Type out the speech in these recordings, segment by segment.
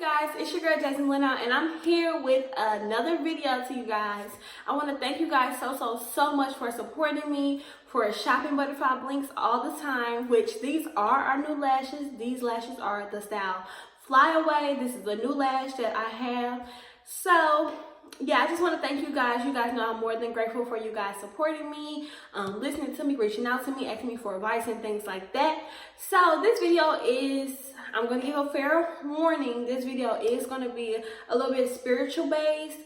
guys, it's your girl Jasmine Lena, and I'm here with another video to you guys. I want to thank you guys so much for supporting me, for shopping Butterfly Blinks all the time, which these are our new lashes. These lashes are the style Fly Away. This is the new lash that I have. So yeah, I just want to thank you guys. You guys know I'm more than grateful for you guys supporting me, listening to me, reaching out to me, asking me for advice and things like that. So this video is, I'm going to give a fair warning. This video is going to be a little bit spiritual based.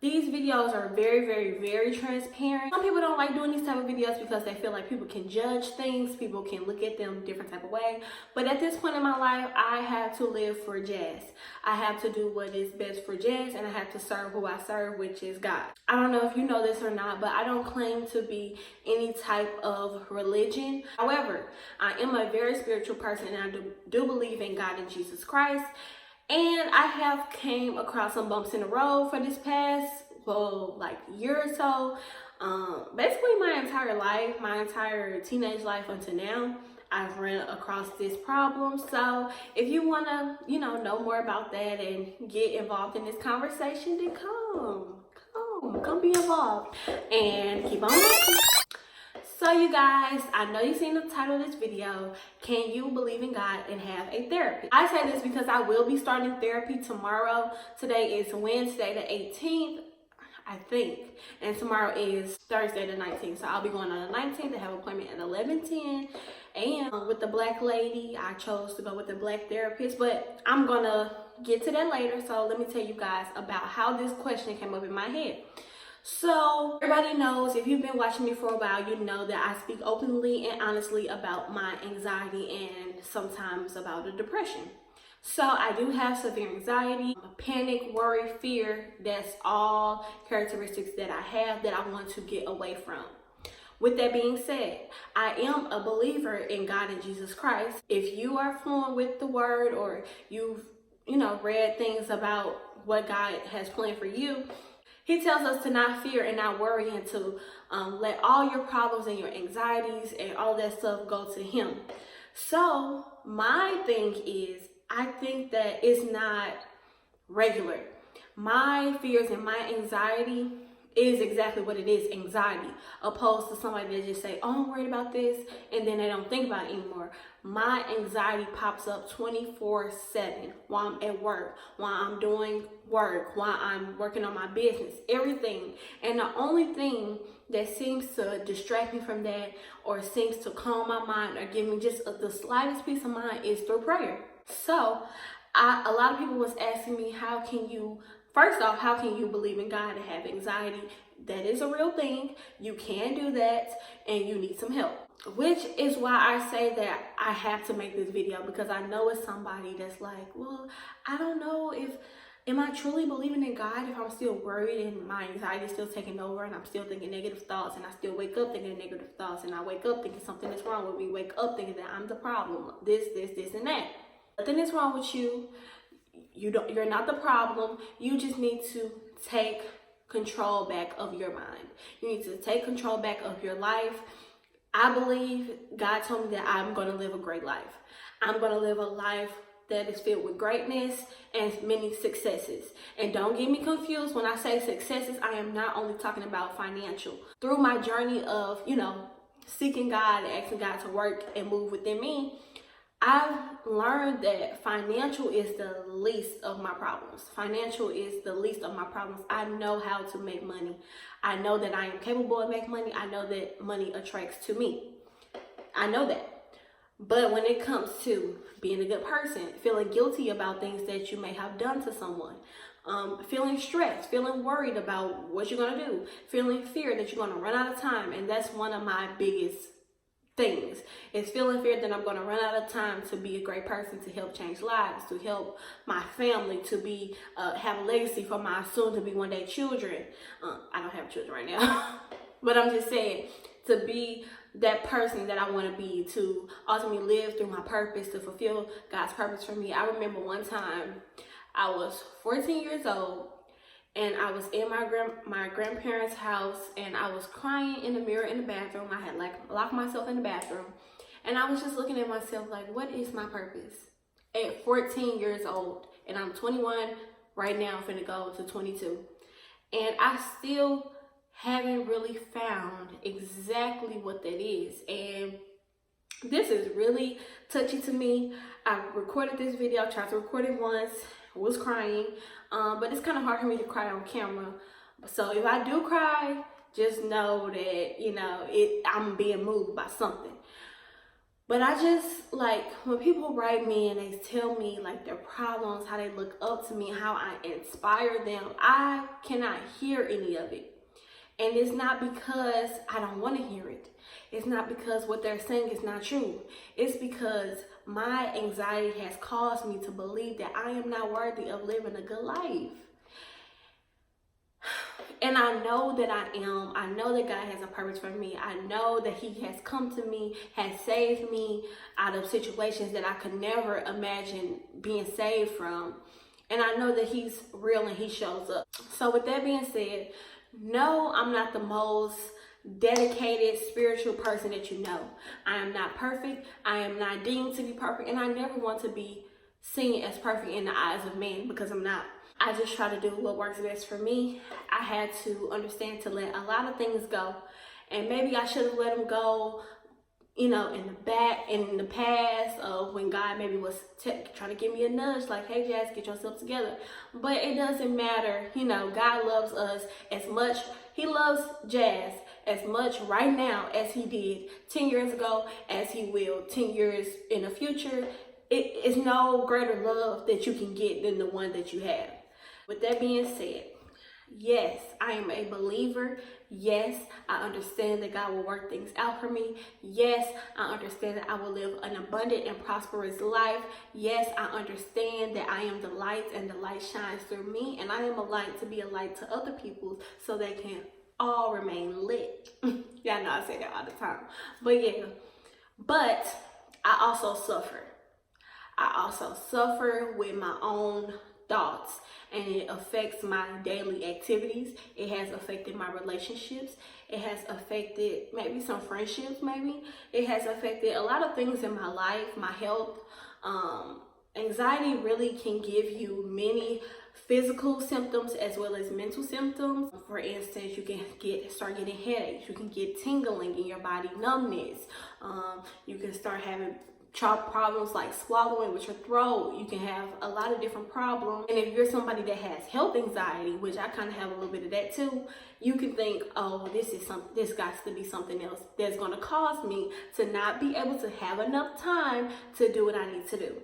These videos are very transparent. Some people don't like doing these type of videos because they feel like people can judge things. People can look at them different type of way. But at this point in my life, I have to live for Jazz. I have to do what is best for Jazz, and I have to serve who I serve, which is God. I don't know if you know this or not, but I don't claim to be any type of religion. However, I am a very spiritual person, and I do believe in God and Jesus Christ. And I have came across some bumps in the road for this past, like year or so. Basically my entire life, my entire teenage life until now, I've run across this problem. So if you want to, know more about that and get involved in this conversation, then come be involved and keep on watching. So you guys, I know you've seen the title of this video, Can You Believe in God and Have a Therapist? I say this because I will be starting therapy tomorrow. Today is Wednesday the 18th, I think, and tomorrow is Thursday the 19th. So I'll be going on the 19th to have an appointment at 11:10. And with the black lady, I chose to go with the black therapist, but I'm gonna get to that later. So let me tell you guys about how this question came up in my head. So everybody knows, if you've been watching me for a while, you know that I speak openly and honestly about my anxiety and sometimes about the depression. So I do have severe anxiety, panic, worry, fear. That's all characteristics that I have that I want to get away from. With that being said, I am a believer in God and Jesus Christ. If you are fluent with the word, or you've read things about what God has planned for you, He tells us to not fear and not worry, and to let all your problems and your anxieties and all that stuff go to Him. So my thing is, I think that it's not regular. My fears and my anxiety is exactly what it is, anxiety, opposed to somebody that just say, oh, I'm worried about this, and then they don't think about it anymore. My anxiety pops up 24/7 while I'm at work, while I'm doing work, while I'm working on my business, everything. And the only thing that seems to distract me from that, or seems to calm my mind, or give me just the slightest peace of mind, is through prayer. So a lot of people was asking me, first off, how can you believe in God and have anxiety? That is a real thing. You can do that, and you need some help. Which is why I say that I have to make this video, because I know it's somebody that's like, well, I don't know am I truly believing in God if I'm still worried and my anxiety is still taking over, and I'm still thinking negative thoughts, and I still wake up thinking negative thoughts, and I wake up thinking something is wrong with me, wake up thinking that I'm the problem, this, and that. Nothing is wrong with you. You're not the problem. You just need to take control back of your mind. You need to take control back of your life. I believe God told me that I'm going to live a great life. I'm going to live a life that is filled with greatness and many successes. And don't get me confused when I say successes. I am not only talking about financial. Through my journey of, seeking God and asking God to work and move within me, I've learned that financial is the least of my problems. Financial is the least of my problems. I know how to make money. I know that I am capable of making money. I know that money attracts to me. I know that. But when it comes to being a good person, feeling guilty about things that you may have done to someone, feeling stressed, feeling worried about what you're going to do, feeling fear that you're going to run out of time, and that's one of my biggest things, is feeling fear that I'm going to run out of time to be a great person, to help change lives, to help my family, to be have a legacy for my soon to be one day children. I don't have children right now, but I'm just saying, to be that person that I want to be, to ultimately live through my purpose, to fulfill God's purpose for me. I remember one time I was 14 years old, and I was in my grandparents' house, and I was crying in the mirror in the bathroom. I had locked myself in the bathroom, and I was just looking at myself like, what is my purpose? at 14 years old, and I'm 21 right now, I'm finna go to 22. And I still haven't really found exactly what that is. And this is really touchy to me. I recorded this video, tried to record it once, was crying, but it's kind of hard for me to cry on camera. So if I do cry, just know that, you know, I'm being moved by something. But I just, like, when people write me and they tell me, like, their problems, how they look up to me, how I inspire them, I cannot hear any of it. And it's not because I don't want to hear it. It's not because what they're saying is not true. It's because my anxiety has caused me to believe that I am not worthy of living a good life. And I know that I am. I know that God has a purpose for me. I know that He has come to me, has saved me out of situations that I could never imagine being saved from. And I know that He's real and He shows up. So with that being said, no, I'm not the most dedicated spiritual person that you know. I am not perfect. I am not deemed to be perfect. And I never want to be seen as perfect in the eyes of men, because I'm not. I just try to do what works best for me. I had to understand to let a lot of things go. And maybe I should have let them go, you know, in the past of when God maybe was trying to give me a nudge, like, hey, Jazz, get yourself together. But it doesn't matter. You know, God loves us as much. He loves Jazz as much right now as He did 10 years ago, as He will 10 years in the future. It is no greater love that you can get than the one that you have. With that being said, yes, I am a believer. Yes, I understand that God will work things out for me. Yes, I understand that I will live an abundant and prosperous life. Yes, I understand that I am the light and the light shines through me. And I am a light to be a light to other people so they can all remain lit. Y'all know I say that all the time. But yeah, but I also suffer. I also suffer with my own thoughts, and it affects my daily activities. It has affected my relationships. It has affected maybe some friendships, maybe. It has affected a lot of things in my life, my health. Anxiety really can give you many physical symptoms as well as mental symptoms. For instance, you can start getting headaches. You can get tingling in your body, numbness. You can start having problems like swallowing with your throat. You can have a lot of different problems. And if you're somebody that has health anxiety, which I kind of have a little bit of that too, you can think, oh, this got to be something else that's going to cause me to not be able to have enough time to do what I need to do.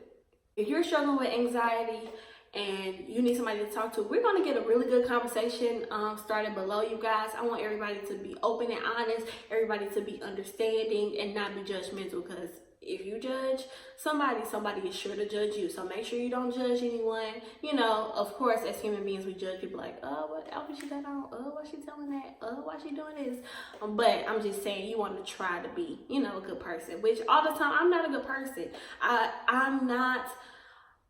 If you're struggling with anxiety and you need somebody to talk to, we're going to get a really good conversation started below, you guys. I want everybody to be open and honest, everybody to be understanding and not be judgmental, because if you judge somebody is sure to judge you. So make sure you don't judge anyone. You know, of course, as human beings, we judge people like, oh, what outfit she got on? Oh, why she telling that? Oh, why she doing this? But I'm just saying, you want to try to be, you know, a good person, which all the time, I'm not a good person. I'm not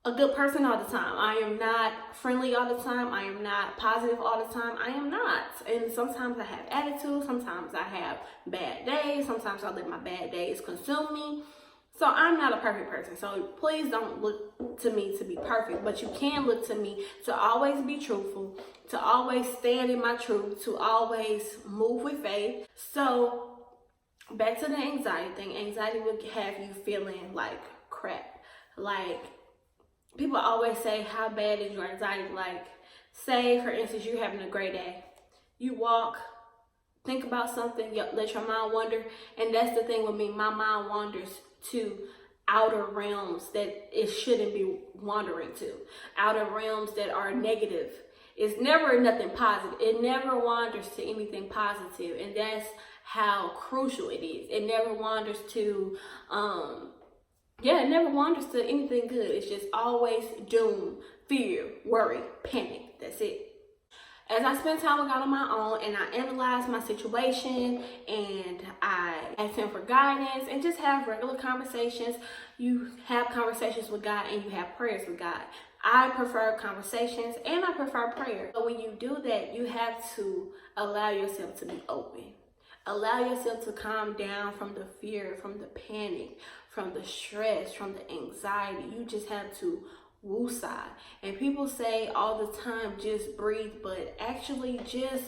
a good person all the time. I am not friendly all the time. I am not positive all the time. I am not. And sometimes I have attitude. Sometimes I have bad days. Sometimes I let my bad days consume me. So I'm not a perfect person. So please don't look to me to be perfect, but you can look to me to always be truthful, to always stand in my truth, to always move with faith. So back to the anxiety thing. Anxiety will have you feeling like crap. Like, people always say, how bad is your anxiety? Like, say, for instance, you're having a great day. You walk, think about something, let your mind wander. And that's the thing with me. My mind wanders to outer realms that it shouldn't be wandering to. Outer realms that are negative. It's never nothing positive. It never wanders to anything positive. And that's how crucial it is. It never wanders to, it never wanders to anything good. It's just always doom, fear, worry, panic. That's it. As I spend time with God on my own and I analyze my situation and I ask Him for guidance and just have regular conversations. You have conversations with God and you have prayers with God. I prefer conversations and I prefer prayer. But when you do that, you have to allow yourself to be open. Allow yourself to calm down from the fear, from the panic, from the stress, from the anxiety. You just have to woosah. And people say all the time, just breathe, but actually just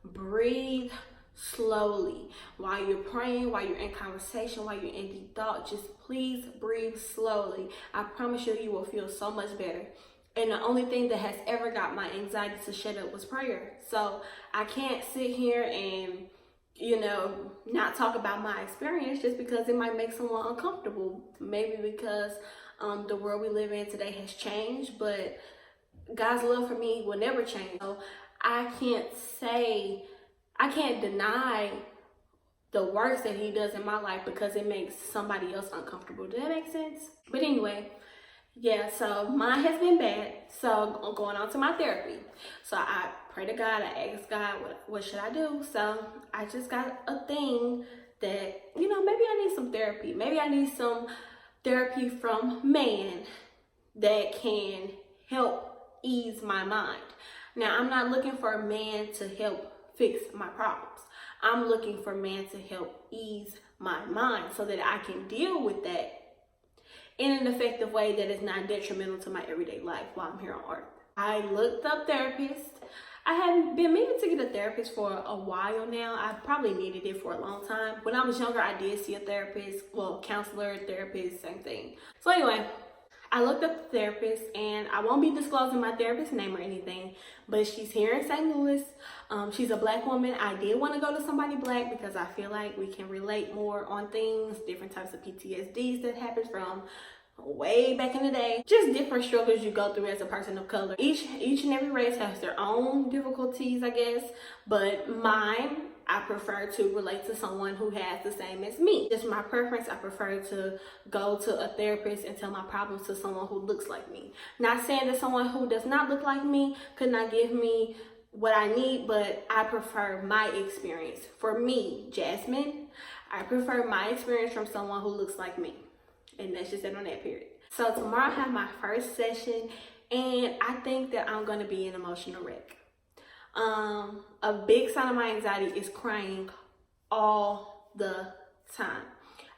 breathe slowly. While you're praying, while you're in conversation, while you're in deep thought, just please breathe slowly. I promise you, you will feel so much better. And the only thing that has ever got my anxiety to shut up was prayer. So I can't sit here and, not talk about my experience just because it might make someone uncomfortable. Maybe because the world we live in today has changed, but God's love for me will never change. So I can't deny the works that he does in my life because it makes somebody else uncomfortable. Does that make sense? But anyway, yeah, so mine has been bad. So I'm going on to my therapy. So I pray to God, I ask God, what should I do? So I just got a thing that, maybe I need some therapy. Maybe I need some therapy from man that can help ease my mind. Now, I'm not looking for a man to help fix my problems. I'm looking for man to help ease my mind so that I can deal with that in an effective way that is not detrimental to my everyday life while I'm here on earth. I looked up therapists. I hadn't been meaning to get a therapist for a while now. I probably needed it for a long time. When I was younger, I did see a therapist, counselor, therapist, same thing. So anyway, I looked up the therapist, and I won't be disclosing my therapist's name or anything, but she's here in St. Louis. She's a Black woman. I did want to go to somebody Black because I feel like we can relate more on things, different types of PTSDs that happens from way back in the day, just different struggles you go through as a person of color. Each and every race has their own difficulties, I guess, but mine, I prefer to relate to someone who has the same as me. Just my preference. I prefer to go to a therapist and tell my problems to someone who looks like me. Not saying that someone who does not look like me could not give me what I need, but I prefer my experience. For me, Jasmine, I prefer my experience from someone who looks like me. And that's just it on that period. So tomorrow I have my first session, and I think that I'm going to be an emotional wreck. A big sign of my anxiety is crying all the time.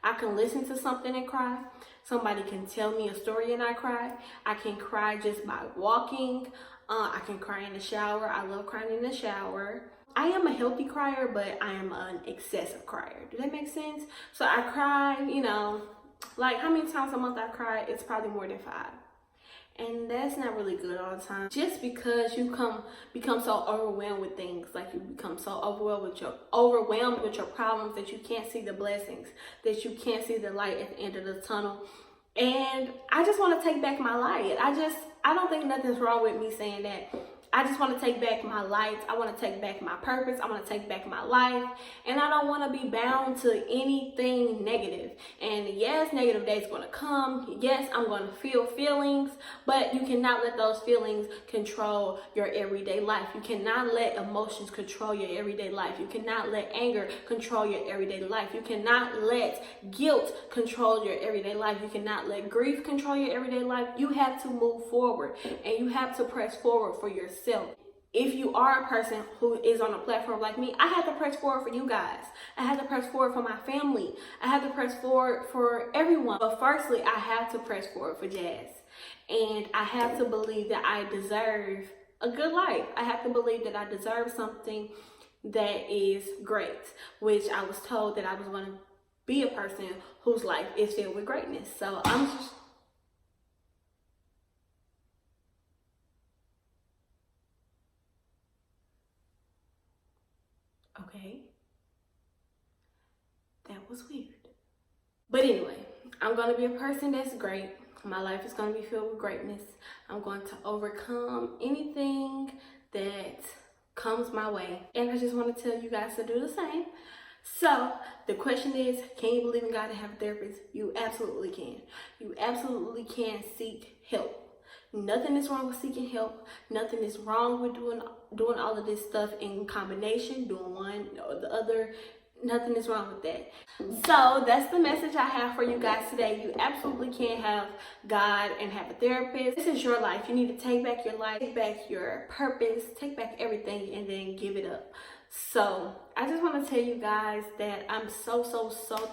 I can listen to something and cry. Somebody can tell me a story and I cry. I can cry just by walking. I can cry in the shower. I love crying in the shower. I am a healthy crier, but I am an excessive crier. Does that make sense? So I cry, like how many times a month I cry? It's probably more than 5. And that's not really good all the time. Just because you become so overwhelmed with things, like you become so overwhelmed with your problems that you can't see the blessings, that you can't see the light at the end of the tunnel. And I just want to take back my light. I don't think nothing's wrong with me saying that. I just want to take back my light. I want to take back my purpose. I want to take back my life. And I don't want to be bound to anything negative. And yes, negative days going to come. Yes, I'm going to feel feelings. But you cannot let those feelings control your everyday life. You cannot let emotions control your everyday life. You cannot let anger control your everyday life. You cannot let guilt control your everyday life. You cannot let grief control your everyday life. You have to move forward. And you have to press forward for yourself. If you are a person who is on a platform like me, I have to press forward for you guys. I have to press forward for my family. I have to press forward for everyone. But firstly, I have to press forward for Jazz. And I have to believe that I deserve a good life. I have to believe that I deserve something that is great, which I was told that I was going to be a person whose life is filled with greatness. So I'm just... Okay, that was weird. But anyway, I'm going to be a person that's great. My life is going to be filled with greatness. I'm going to overcome anything that comes my way. And I just want to tell you guys to do the same. So the question is, can you believe in God and have a therapist? You absolutely can. You absolutely can seek help. Nothing is wrong with seeking help. Nothing is wrong with doing all of this stuff in combination, doing one or the other. Nothing is wrong with that. So that's the message I have for you guys today. You absolutely can have God and have a therapist. This is your life. You need to take back your life, take back your purpose, take back everything, and then give it up. So I just want to tell you guys that I'm so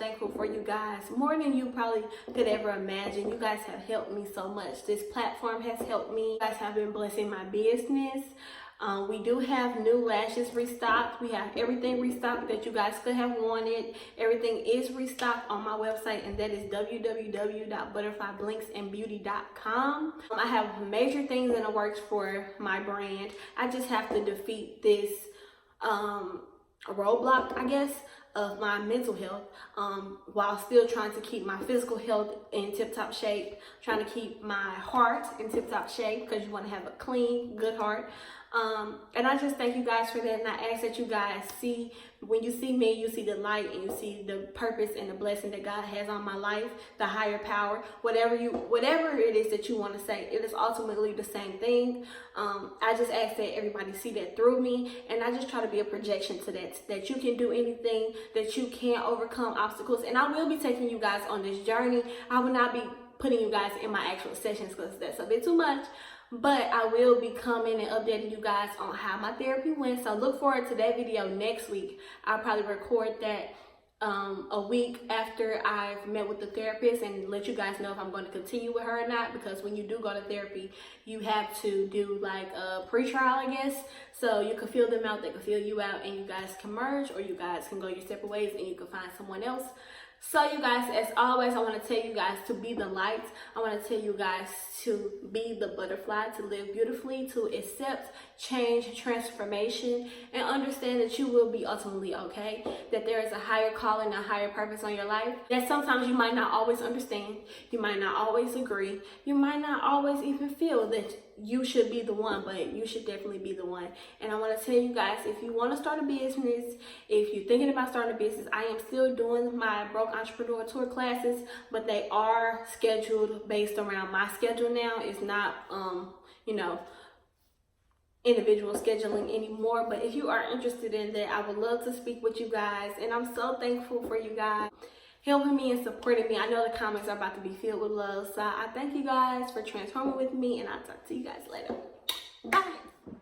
thankful for you guys, more than you probably could ever imagine. You guys have helped me so much. This platform has helped me. You guys have been blessing my business. We do have new lashes restocked. We have everything restocked that you guys could have wanted. Everything is restocked on my website, and that is www.butterflyblinksandbeauty.com. I have major things in the works for my brand. I just have to defeat this roadblock, I guess, of my mental health, while still trying to keep my physical health in tip-top shape, trying to keep my heart in tip-top shape, because you want to have a clean, good heart. And I just thank you guys for that, and I ask that you guys see, when you see me, you see the light, and you see the purpose and the blessing that God has on my life, the higher power, whatever it is that you want to say, it is ultimately the same thing. I just ask that everybody see that through me, and I just try to be a projection to that you can do anything, that you can overcome obstacles. And I will be taking you guys on this journey. I will not be putting you guys in my actual sessions because that's a bit too much. But I will be coming and updating you guys on how my therapy went. So look forward to that video next week. I'll probably record that a week after I've met with the therapist and let you guys know if I'm going to continue with her or not. Because when you do go to therapy, you have to do like a pre-trial, I guess. So you can feel them out, they can feel you out, and you guys can merge, or you guys can go your separate ways and you can find someone else. So you guys, as always, I want to tell you guys to be the light. I want to tell you guys to be the butterfly, to live beautifully, to accept change, transformation, and understand that you will be ultimately okay, that there is a higher calling, a higher purpose on your life, that sometimes you might not always understand, you might not always agree, you might not always even feel that you should be the one, but you should definitely be the one. And I want to tell you guys, if you want to start a business, if you're thinking about starting a business, I am still doing my Broke Entrepreneur Tour classes, but they are scheduled based around my schedule now. It's not, individual scheduling anymore. But if you are interested in that, I would love to speak with you guys, and I'm so thankful for you guys helping me and supporting me. I know the comments are about to be filled with love, so I thank you guys for transforming with me, and I'll talk to you guys later. Bye.